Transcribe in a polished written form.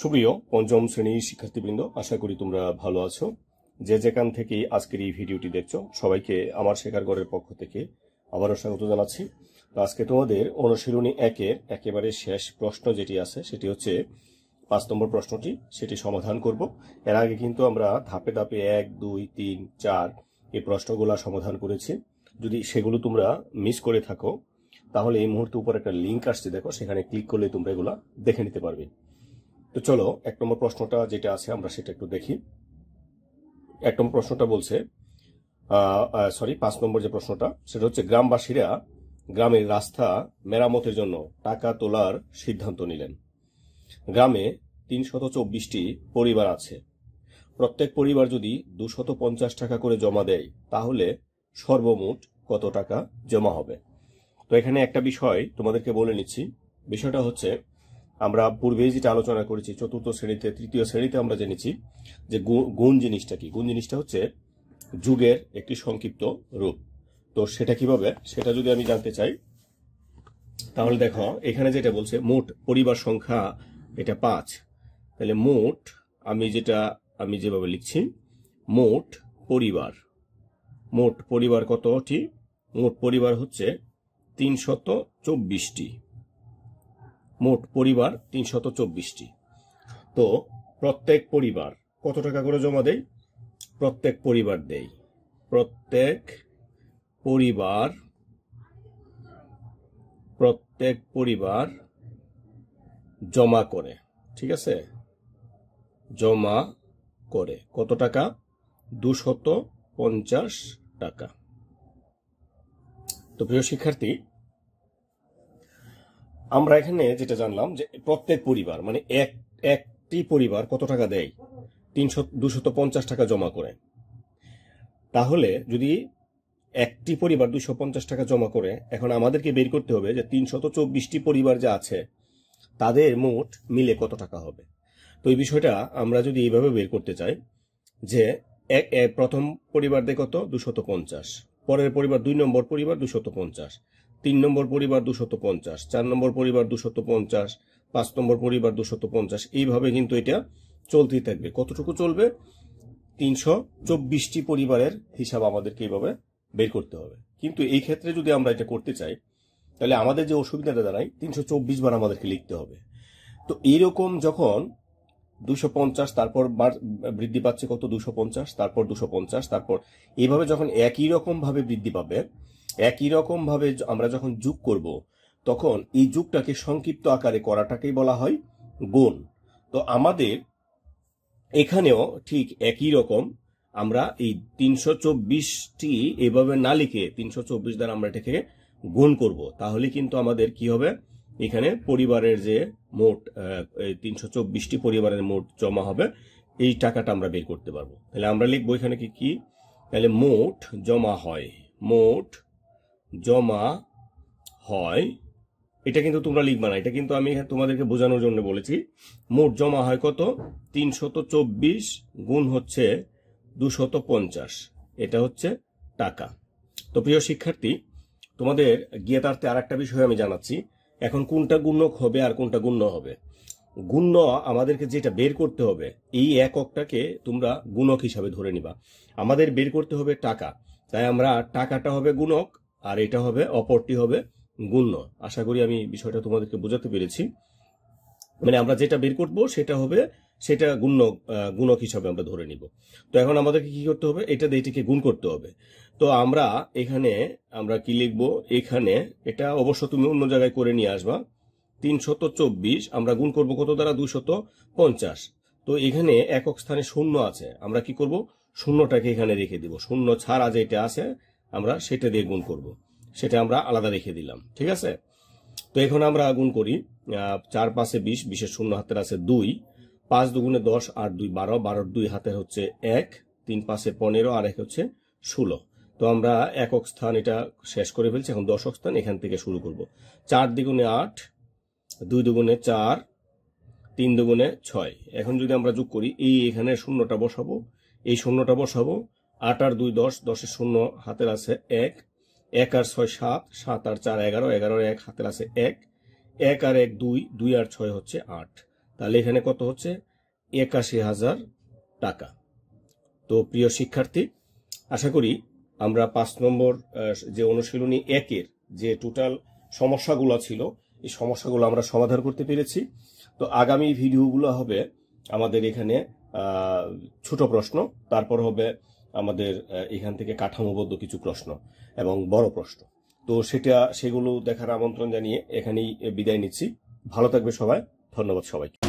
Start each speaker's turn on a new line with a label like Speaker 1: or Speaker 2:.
Speaker 1: সুপ্রিয় পঞ্চম শ্রেণীর শিক্ষার্থীবৃন্দ, আশা করি তোমরা ভালো আছো। যে যেখান থেকে আজকের এই ভিডিওটি দেখছো সবাইকে আমার শেখার ঘরের পক্ষ থেকে আবারও স্বাগত জানাচ্ছি। তো আজকে তোমাদের অনুশীলনী 1-এর একেবারে শেষ প্রশ্ন যেটি আছে সেটি হচ্ছে 5 নম্বর প্রশ্নটি, সেটি সমাধান করব। এর আগে কিন্তু আমরা ধাপে ধাপে 1, 2, 3, 4 এই প্রশ্নগুলো সমাধান করেছি। যদি সেগুলো তোমরা মিস করে থাকো তাহলে এই মুহূর্তে উপর একটা লিঙ্ক আসছে, দেখো, সেখানে ক্লিক করলে তোমরা এগুলা দেখে নিতে পারবে। তো চলো 1 নম্বর প্রশ্নটা যেটা আছে আমরা সেটা একটু দেখি। 1 নম্বর প্রশ্নটা বলছে 5 নম্বর যে প্রশ্নটা সেটা হচ্ছে, গ্রামবাসীরা গ্রামের রাস্তা মেরামতের জন্য টাকা তোলার সিদ্ধান্ত নিলেন। গ্রামে 324টি পরিবার আছে। প্রত্যেক পরিবার যদি 250 টাকা করে জমা দেয় তাহলে সর্বমোট কত টাকা জমা হবে? তো এখানে একটা বিষয় তোমাদেরকে বলে নিচ্ছি। বিষয়টা হচ্ছে, আমরা পূর্বেই যেটা আলোচনা করেছি চতুর্থ শ্রেণীতে, তৃতীয় শ্রেণীতে আমরা জেনেছি যে গুণ জিনিসটা কি। গুণ জিনিসটা হচ্ছে যুগের একটি সংক্ষিপ্ত রূপ। তো সেটা কিভাবে, সেটা যদি আমি জানতে চাই তাহলে দেখো এখানে যেটা বলছে মোট পরিবার সংখ্যা এটা 5। তাহলে মোট আমি যেভাবে লিখছি, মোট পরিবার কতটি? মোট পরিবার হচ্ছে 324টি। মোট পরিবার 324টি। তো প্রত্যেক পরিবার কত টাকা করে জমা দেয়? প্রত্যেক পরিবার জমা করে, ঠিক আছে, জমা করে কত টাকা? 250 টাকা। তো প্রিয় শিক্ষার্থী, আমরা এখানে যেটা জানলাম যে প্রত্যেক পরিবার মানে একটি পরিবার কত টাকা দেয়? 250 টাকা জমা করে। তাহলে যদি একটি পরিবার 250 টাকা জমা করে, এখন আমাদেরকে বের করতে হবে যে 324টি পরিবার যা আছে তাদের মোট মিলে কত টাকা হবে। তো এই বিষয়টা আমরা যদি এইভাবে বের করতে চাই যে প্রথম পরিবার দেয় কত? 250, পরের পরিবার 2 নম্বর পরিবার 250, 3 নম্বর পরিবার 250, 4 নম্বর পরিবার 250, 5 নম্বর পরিবার 250, এইভাবে কিন্তু এটা চলতেই থাকবে। কতটুকু চলবে? 324টি পরিবারের হিসাব আমাদেরকে এইভাবে বের করতে হবে। কিন্তু এই ক্ষেত্রে যদি আমরা এটা করতে চাই তাহলে আমাদের যে অসুবিধাটা দাঁড়ায়, 324 বার আমাদেরকে লিখতে হবে। তো এইরকম যখন 250, তারপর বৃদ্ধি পাচ্ছে কত? 250, তারপর 250, তারপর এইভাবে যখন একই রকম ভাবে বৃদ্ধি পাবে, একই রকম ভাবে আমরা যখন যোগ করব, তখন এই যোগটাকে সংক্ষিপ্ত আকারে করাটাকেই বলা হয় গুণ। তো আমাদের এখানেও ঠিক একই রকম আমরা এই 324টি এভাবে না লিখে 324 দ্বারা আমরা এটাকে গুণ করব। তাহলে কিন্তু আমাদের কি হবে? এখানে পরিবারের যে মোট 324টি পরিবারের মোট জমা হবে, এই টাকাটা আমরা বের করতে পারবো। তাহলে আমরা লিখবো এখানে কি? তাহলে মোট জমা হয়, এটা কিন্তু তোমরা লিখবা না, এটা কিন্তু আমি তোমাদেরকে বোঝানোর জন্য বলেছি। মোট জমা হয় কত? 324 গুণ হচ্ছে 250, এটা হচ্ছে টাকা। তো প্রিয় শিক্ষার্থী, তোমাদের জ্ঞাতার্থে আর একটা বিষয় আমি জানাচ্ছি। এখন কোনটা গুণক হবে আর কোনটা গুণ্য হবে? গুণ্য আমাদেরকে যেটা বের করতে হবে, এই এককটাকে তোমরা গুণক হিসাবে ধরে নিবা। আমাদের বের করতে হবে টাকা, তাই আমরা টাকাটা হবে গুণক আর এটা হবে, অপরটি হবে গুণ্য। আশা করি আমি বিষয়টা তোমাদেরকে বোঝাতে পেরেছি। মানে আমরা যেটা বের করবো সেটা গুণক হিসাবে আমরা ধরে নিব। তো এখন আমাদেরকে কি করতে হবে? এটা দিয়ে এটাকে গুণ করতে হবে। তো আমরা কি লিখবো? এখানে এটা অবশ্য তুমি অন্য জায়গায় করে নিয়ে আসবা। 324 আমরা গুণ করব কত দ্বারা? 250। তো এখানে একক স্থানে শূন্য আছে, আমরা কি করব? শূন্যটাকে এখানে রেখে দিব। শূন্য ছাড়া যেটা আছে আমরা সেটা দিয়ে গুণ করব, সেটা আমরা আলাদা রেখে দিলাম, ঠিক আছে? তো এখন আমরা গুণ করি। 4 5 20, 20 শূন্য হাতের আছে 2, 5 2 10, 8 2 12, 12 2 হাতের হচ্ছে 1, 3 5 15 আর 1 হচ্ছে 16। তো আমরা একক স্থান এটা শেষ করে ফেলছি, এখন দশক স্থান এখান থেকে শুরু করব। 4 2 8, 2 2 4, 3 2 6। এখন যদি আমরা যোগ করি, এই এখানে শূন্যটা বসাবো, এই শূন্যটা বসাবো। 8 আর 2 10, 10 এর শূন্য হাতের আছে 1, 1 আর 6 7, 7 আর 4 11, 11 আর 1 হাতের আছে 1, 1 আর 1 2, 2 আর 6 হচ্ছে 8। তাহলে এখানে কত হচ্ছে ৮১,০০০ টাকা। তো প্রিয় শিক্ষার্থী, আশা করি আমরা 5 নম্বর যে অনুশীলনী 1-এর যে টোটাল সমস্যাগুলো ছিল এই সমস্যাগুলো আমরা সমাধান করতে পেরেছি। তো আগামী ভিডিওগুলো হবে আমাদের এখানে ছোট প্রশ্ন, তারপর হবে আমাদের এখান থেকে কাঠামোবদ্ধ কিছু প্রশ্ন এবং বড় প্রশ্ন। তো সেগুলো দেখার আমন্ত্রণ জানিয়ে এখানেই বিদায় নিচ্ছি। ভালো থাকবে সবাই, ধন্যবাদ সবাইকে।